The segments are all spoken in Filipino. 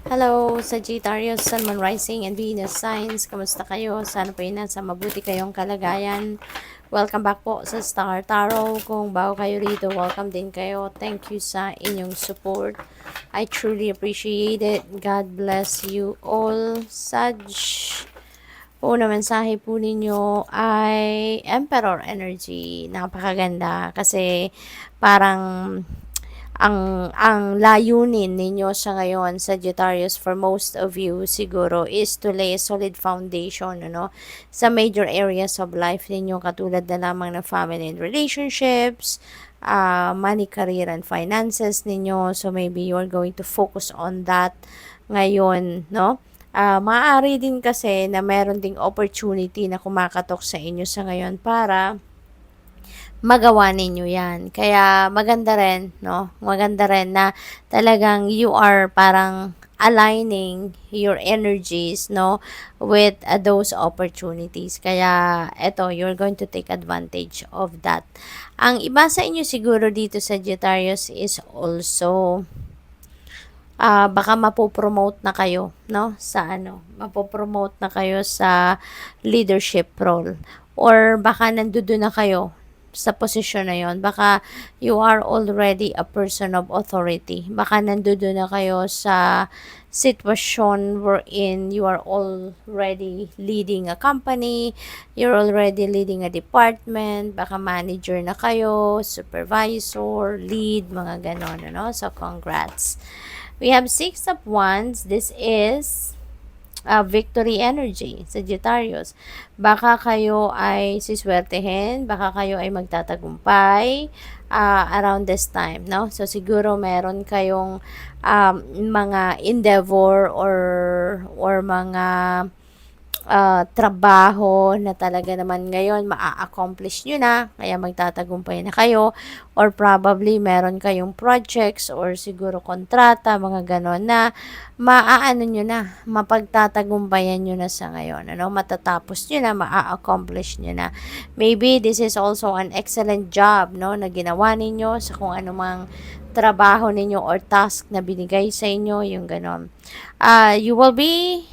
Hello, Sagittarius, Sun, Moon, Rising, and Venus Signs. Kamusta kayo? Sana po yun nasa mabuti kayong kalagayan. Welcome back po sa Star Tarot. Kung bago kayo rito, welcome din kayo. Thank you sa inyong support. I truly appreciate it. God bless you all. Sag, una mensahe po ninyo ay Emperor Energy. Napakaganda kasi parang ang layunin ninyo sa ngayon, Sagittarius, for most of you siguro is to lay a solid foundation sa major areas of life ninyo, katulad na lamang ng family and relationships, money, career, and finances ninyo. So maybe you're going to focus on that ngayon, no? Maaari din kasi na meron ding opportunity na kumakatok sa inyo sa ngayon para magawa ninyo yan. Kaya maganda rin, no? Maganda rin na talagang you are parang aligning your energies, no, with those opportunities. Kaya eto, you're going to take advantage of that. Ang iba sa inyo siguro dito, Sagittarius, is also baka mapopromote na kayo, no, sa mapopromote na kayo sa leadership role, or baka nandoon na kayo sa posisyon na yon. Baka you are already a person of authority. Baka nandoon na kayo sa sitwasyon wherein you are already leading a company, you're already leading a department, baka manager na kayo, supervisor, lead, mga ganon, So, congrats. We have Six of Wands. This is victory energy, Sagittarius. Baka kayo ay siswertehin, baka kayo ay magtatagumpay around this time, no? So, siguro meron kayong mga endeavor or mga trabaho na talaga naman ngayon maa-accomplish nyo na, kaya magtatagumpay na kayo, or probably meron kayong projects or siguro kontrata, mga ganon na maaano nyo na, mapagtatagumpayan nyo na sa ngayon, matatapos nyo na, maa-accomplish nyo na. Maybe this is also an excellent job, na ginawa ninyo sa kung anumang trabaho ninyo or task na binigay sa inyo, yung ganon. You will be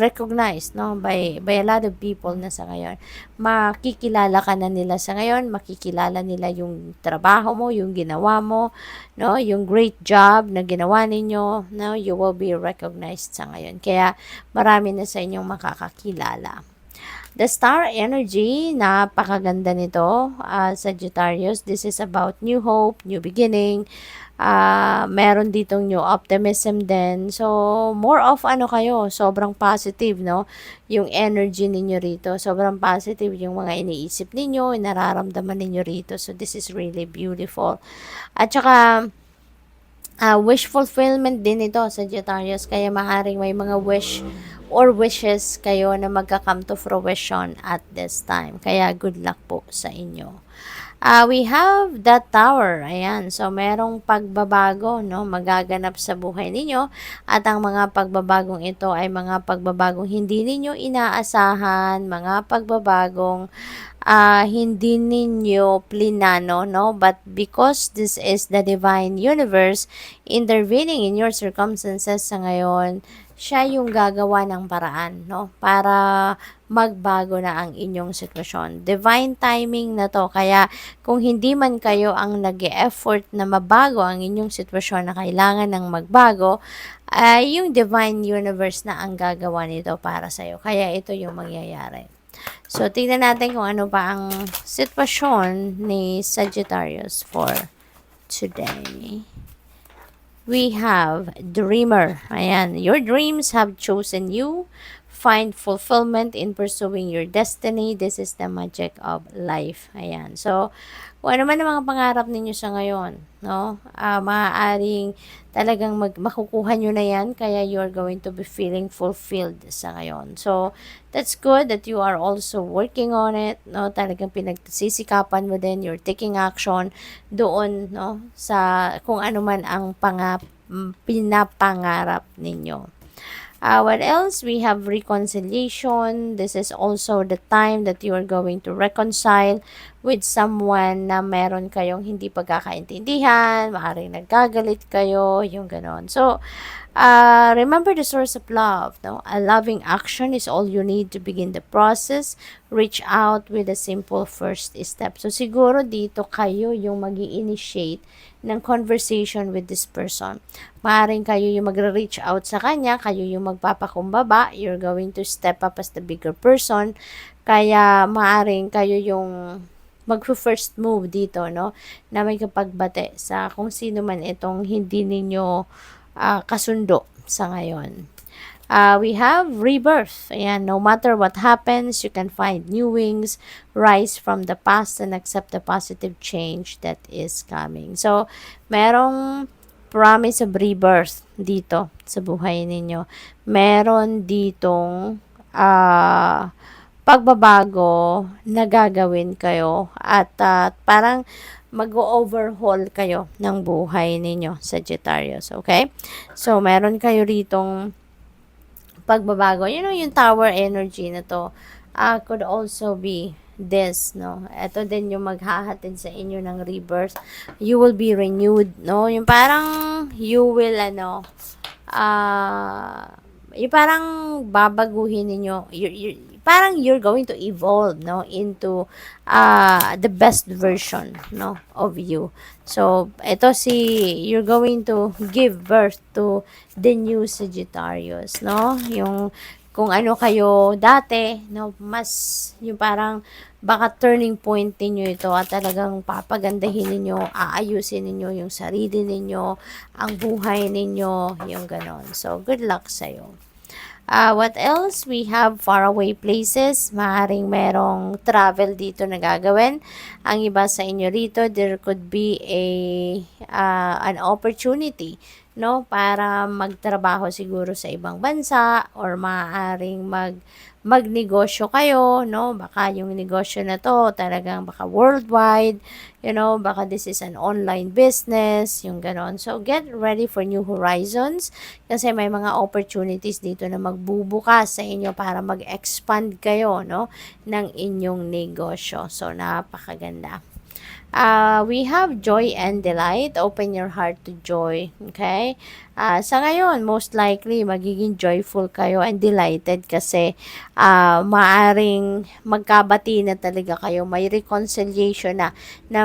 recognized, by a lot of people na sa ngayon. Makikilala ka na nila sa ngayon, makikilala nila yung trabaho mo, yung ginawa mo, yung great job na ginawa ninyo, you will be recognized sa ngayon. Kaya marami na sa inyong makakakilala. The star energy, napakaganda nito, Sagittarius. This is about new hope, new beginning. Meron ditong new optimism din. So, more of kayo, sobrang positive, yung energy ninyo rito. Sobrang positive yung mga iniisip ninyo, nararamdaman ninyo rito. So, this is really beautiful. At saka, wish fulfillment din ito, Sagittarius. Kaya maaaring may mga wish or wishes kayo na magka-come to fruition at this time. Kaya good luck po sa inyo. We have the Tower. Ayan. So, merong pagbabago, magaganap sa buhay ninyo. At ang mga pagbabagong ito ay mga pagbabagong hindi ninyo inaasahan, mga pagbabagong hindi ninyo plinano, But because this is the divine universe intervening in your circumstances sa ngayon, siya yung gagawa ng paraan, para magbago na ang inyong sitwasyon. Divine timing na to. Kaya kung hindi man kayo ang nag-e-effort na mabago ang inyong sitwasyon na kailangan ng magbago, ay yung divine universe na ang gagawa nito para sa'yo. Kaya ito yung mangyayari. So, tingnan natin kung ano pa ang sitwasyon ni Sagittarius for today. We have Dreamer. Ayan. Your dreams have chosen you. Find fulfillment in pursuing your destiny. This is the magic of life. Ayan. So, kung ano man ang mga pangarap ninyo sa ngayon, maaaring talagang makukuha nyo na yan, kaya you are going to be feeling fulfilled sa ngayon. So, that's good that you are also working on it, talagang pinagsisikapan mo din, you're taking action doon, sa kung ano man ang pinapangarap ninyo. What else? We have reconciliation. This is also the time that you are going to reconcile with someone na meron kayong hindi pagkakaintindihan, maaaring nagkagalit kayo, yung ganon. So, remember the source of love. No? A loving action is all you need to begin the process. Reach out with a simple first step. So, siguro dito kayo yung mag-i-initiate ng conversation with this person. Maaring kayo yung magre-reach out sa kanya, kayo yung magpapakumbaba, you're going to step up as the bigger person. Kaya maaring kayo yung mag-first move dito, no? Na may kapagbate sa kung sino man itong hindi ninyo kasundo sa ngayon. We have rebirth. Ayan, no matter what happens, you can find new wings, rise from the past, and accept the positive change that is coming. So, merong promise of rebirth dito sa buhay ninyo. Meron ditong pagbabago na gagawin kayo at parang mag-overhaul kayo ng buhay ninyo, Sagittarius, okay? So, meron kayo ritong pagbabago. You know, yung tower energy na to could also be this, no? Ito din yung maghahatid sa inyo ng rebirth. You will be renewed, no? Yung parang you will, yung parang babaguhin ninyo, parang you're going to evolve, no, into the best version, no, of you. So, ito you're going to give birth to the new Sagittarius, no, yung kung ano kayo dati, no, mas yung parang baka turning point ninyo ito at talagang papagandahin ninyo, aayusin ninyo yung sarili ninyo, ang buhay ninyo, yung ganon. So, good luck sa'yo. What else? We have faraway places. Maaaring merong travel dito na gagawin. Ang iba sa inyo rito, there could be an opportunity, no, para magtrabaho siguro sa ibang bansa or maaaring magnegosyo kayo, no? Baka yung negosyo na to talagang baka worldwide, you know, baka this is an online business, yung ganon. So, get ready for new horizons kasi may mga opportunities dito na magbubukas sa inyo para mag-expand kayo, no, ng inyong negosyo. So, napakaganda. We have joy and delight. Open your heart to joy. Okay? Sa ngayon, most likely, magiging joyful kayo and delighted kasi maaring magkabati na talaga kayo. May reconciliation na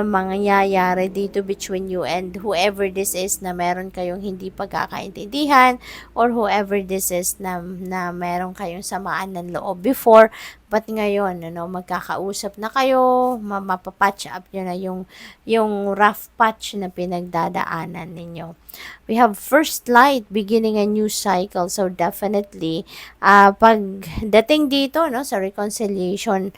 mangyayari dito between you and whoever this is na meron kayong hindi pagkakaintindihan or whoever this is na meron kayong samaan ng loob before. But ngayon, magkakausap na kayo, mapapatch up nyo na yung rough patch na pinagdadaanan ninyo. We have first light, beginning a new cycle. So, definitely, pagdating dito, no, sa reconciliation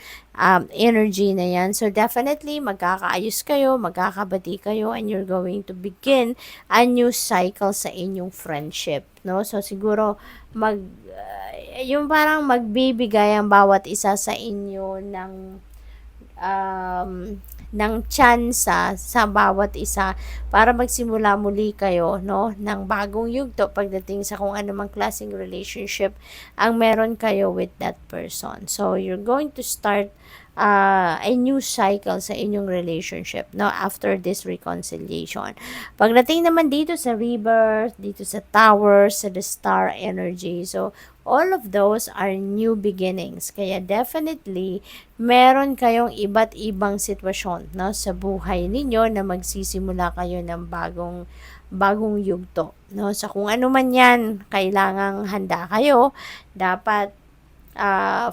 energy na yan, so definitely, magkakaayos kayo, magkakabati kayo, and you're going to begin a new cycle sa inyong friendship, no? So, siguro, yung parang magbibigay ang bawat isa sa inyo ng tsansa sa bawat isa para magsimula muli kayo, no, ng bagong yugto pagdating sa kung anumang klaseng relationship ang meron kayo with that person. So, you're going to start a new cycle sa inyong relationship, no, after this reconciliation. Pagdating naman dito sa rebirth, dito sa tower, sa the star energy, so all of those are new beginnings. Kaya definitely, meron kayong iba't ibang sitwasyon, no, sa buhay ninyo na magsisimula kayo ng bagong yugto, no. So kung ano man 'yan, kailangang handa kayo. Dapat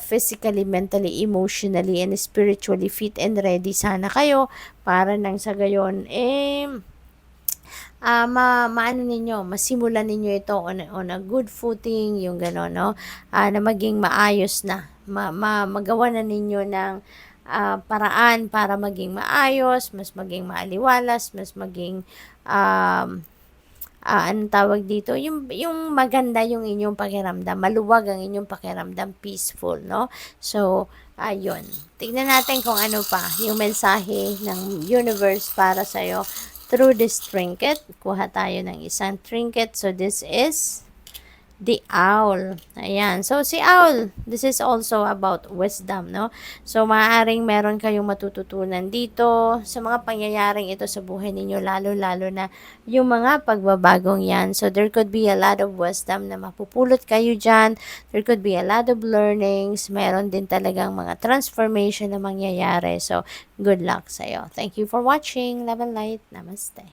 physically, mentally, emotionally, and spiritually fit and ready sana kayo para nang sa gayon maano ninyo, masimulan ninyo ito on a good footing, yung gano'n, no? Na maging maayos na, magawa na ninyo ng paraan para maging maayos, mas maging maaliwalas, mas maging anong tawag dito, yung maganda yung inyong pakiramdam, maluwag ang inyong pakiramdam, peaceful, no? So, ayun. Tignan natin kung ano pa yung mensahe ng universe para sa'yo through this trinket. Kuha tayo ng isang trinket. So, this is the owl. Ayan. So, si owl, this is also about wisdom, no? So, maaaring meron kayong matututunan dito sa mga pangyayaring ito sa buhay ninyo, lalo-lalo na yung mga pagbabagong yan. So, there could be a lot of wisdom na mapupulot kayo dyan. There could be a lot of learnings. Meron din talagang mga transformation na mangyayari. So, good luck sa'yo. Thank you for watching. Love and light. Namaste.